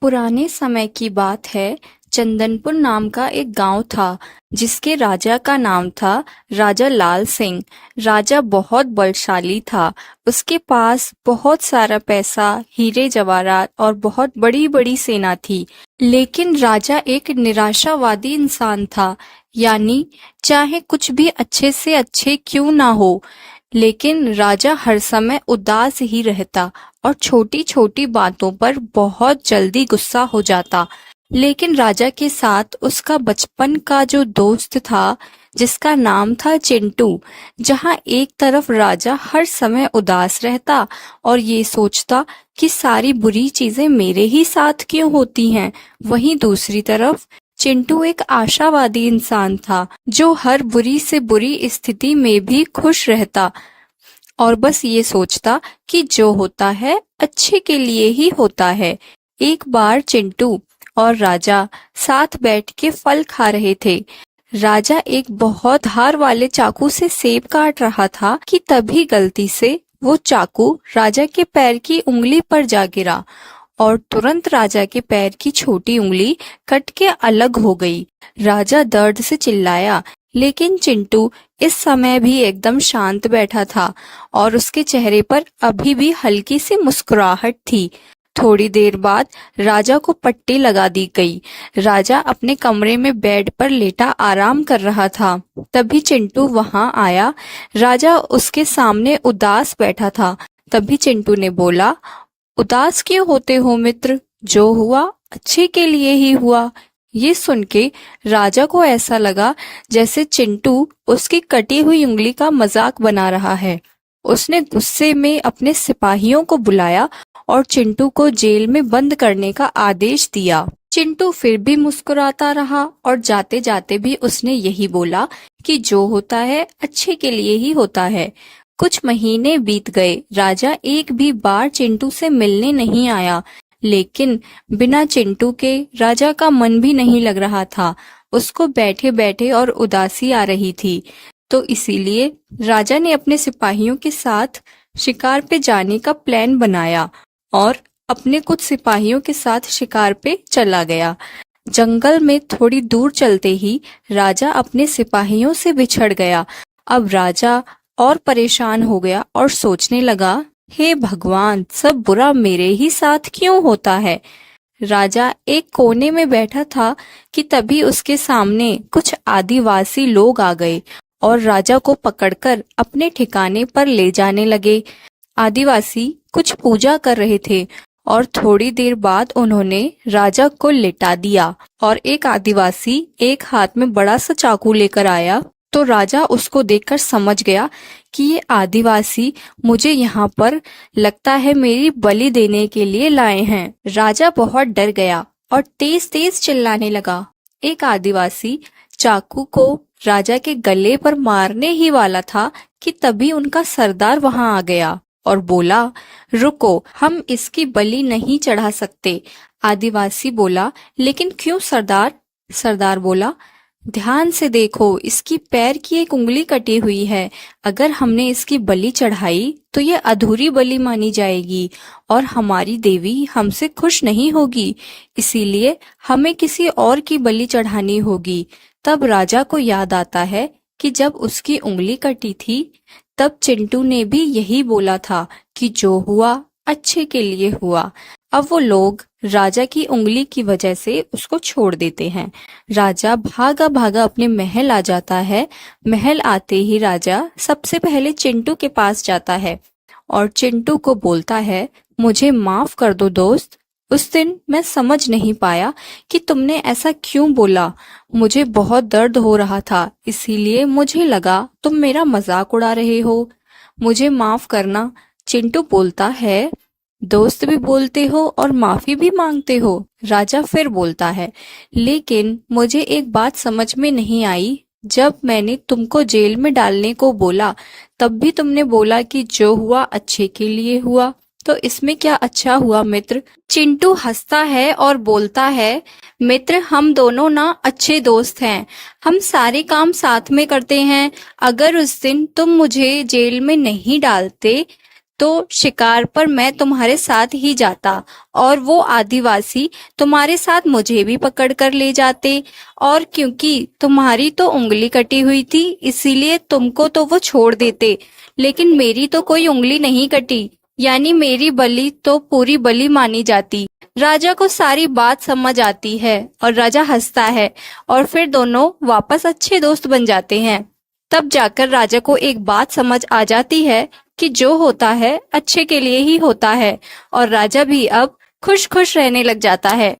पुराने समय की बात है। चंदनपुर नाम का एक गांव था जिसके राजा का नाम था राजा लाल सिंह। राजा बहुत बलशाली था। उसके पास बहुत सारा पैसा, हीरे जवाहरात और बहुत बड़ी बड़ी सेना थी। लेकिन राजा एक निराशावादी इंसान था। यानी चाहे कुछ भी अच्छे से अच्छे क्यों ना हो, लेकिन राजा हर समय उदास ही रहता और छोटी छोटी बातों पर बहुत जल्दी गुस्सा हो जाता। लेकिन राजा के साथ उसका बचपन का जो दोस्त था, जिसका नाम था चिंटू, जहाँ एक तरफ राजा हर समय उदास रहता और ये सोचता कि सारी बुरी चीजें मेरे ही साथ क्यों होती हैं, वहीं दूसरी तरफ चिंटू एक आशावादी इंसान था जो हर बुरी से बुरी स्थिति में भी खुश रहता और बस ये सोचता कि जो होता है अच्छे के लिए ही होता है। एक बार चिंटू और राजा साथ बैठ के फल खा रहे थे। राजा एक बहुत धार वाले चाकू से सेब काट रहा था कि तभी गलती से वो चाकू राजा के पैर की उंगली पर जा गिरा और तुरंत राजा के पैर की छोटी उंगली कट के अलग हो गई। राजा दर्द से चिल्लाया, लेकिन चिंटू इस समय भी एकदम शांत बैठा था और उसके चेहरे पर अभी भी हल्की सी मुस्कुराहट थी। थोड़ी देर बाद राजा को पट्टी लगा दी गई। राजा अपने कमरे में बेड पर लेटा आराम कर रहा था। तभी चिंटू वहां आया। राजा उसके सामने उदास बैठा था। तभी चिंटू ने बोला, उदास क्यों होते हो मित्र? जो हुआ अच्छे के लिए ही हुआ। ये सुन के राजा को ऐसा लगा जैसे चिंटू उसकी कटी हुई उंगली का मजाक बना रहा है। उसने गुस्से में अपने सिपाहियों को बुलाया और चिंटू को जेल में बंद करने का आदेश दिया। चिंटू फिर भी मुस्कुराता रहा और जाते जाते भी उसने यही बोला कि जो होता है अच्छे के लिए ही होता है। कुछ महीने बीत गए। राजा एक भी बार चिंटू से मिलने नहीं आया, लेकिन बिना चिंटू के राजा का मन भी नहीं लग रहा था। उसको बैठे बैठे और उदासी आ रही थी। तो इसीलिए राजा ने अपने सिपाहियों के साथ शिकार पे जाने का प्लान बनाया और अपने कुछ सिपाहियों के साथ शिकार पे चला गया। जंगल में थोड़ी दूर चलते ही राजा अपने सिपाहियों से बिछड़ गया। अब राजा और परेशान हो गया और सोचने लगा, हे भगवान, सब बुरा मेरे ही साथ क्यों होता है। राजा एक कोने में बैठा था कि तभी उसके सामने कुछ आदिवासी लोग आ गए और राजा को पकड़कर अपने ठिकाने पर ले जाने लगे। आदिवासी कुछ पूजा कर रहे थे और थोड़ी देर बाद उन्होंने राजा को लिटा दिया और एक आदिवासी एक हाथ में बड़ा सा चाकू लेकर आया। तो राजा उसको देखकर समझ गया कि ये आदिवासी मुझे यहाँ पर लगता है मेरी बलि देने के लिए लाए हैं। राजा बहुत डर गया और तेज तेज चिल्लाने लगा। एक आदिवासी चाकू को राजा के गले पर मारने ही वाला था कि तभी उनका सरदार वहां आ गया और बोला, रुको, हम इसकी बलि नहीं चढ़ा सकते। आदिवासी बोला, लेकिन क्यों सरदार? सरदार बोला, ध्यान से देखो, इसकी पैर की एक उंगली कटी हुई है। अगर हमने इसकी बलि चढ़ाई तो ये अधूरी बलि मानी जाएगी और हमारी देवी हमसे खुश नहीं होगी। इसीलिए हमें किसी और की बलि चढ़ानी होगी। तब राजा को याद आता है कि जब उसकी उंगली कटी थी तब चिंटू ने भी यही बोला था कि जो हुआ अच्छे के लिए हुआ। अब वो लोग राजा की उंगली की वजह से उसको छोड़ देते हैं। राजा भागा भागा अपने महल आ जाता है। महल आते ही राजा सबसे पहले चिंटू के पास जाता है और चिंटू को बोलता है, मुझे माफ कर दो दोस्त, उस दिन मैं समझ नहीं पाया कि तुमने ऐसा क्यों बोला। मुझे बहुत दर्द हो रहा था, इसीलिए मुझे लगा तुम मेरा मजाक उड़ा रहे हो। मुझे माफ करना। चिंटू बोलता है, दोस्त भी बोलते हो और माफी भी मांगते हो। राजा फिर बोलता है, लेकिन मुझे एक बात समझ में नहीं आई। जब मैंने तुमको जेल में डालने को बोला तब भी तुमने बोला कि जो हुआ अच्छे के लिए हुआ, तो इसमें क्या अच्छा हुआ मित्र? चिंटू हंसता है और बोलता है, मित्र, हम दोनों ना अच्छे दोस्त हैं। हम सारे काम साथ में करते हैं। अगर उस दिन तुम मुझे जेल में नहीं डालते तो शिकार पर मैं तुम्हारे साथ ही जाता और वो आदिवासी तुम्हारे साथ मुझे भी पकड़ कर ले जाते, और क्योंकि तुम्हारी तो उंगली कटी हुई थी इसीलिए तुमको तो वो छोड़ देते, लेकिन मेरी तो कोई उंगली नहीं कटी, यानी मेरी बलि तो पूरी बलि मानी जाती। राजा को सारी बात समझ आती है और राजा हंसता है और फिर दोनों वापस अच्छे दोस्त बन जाते हैं। तब जाकर राजा को एक बात समझ आ जाती है कि जो होता है अच्छे के लिए ही होता है, और राजा भी अब खुश खुश रहने लग जाता है।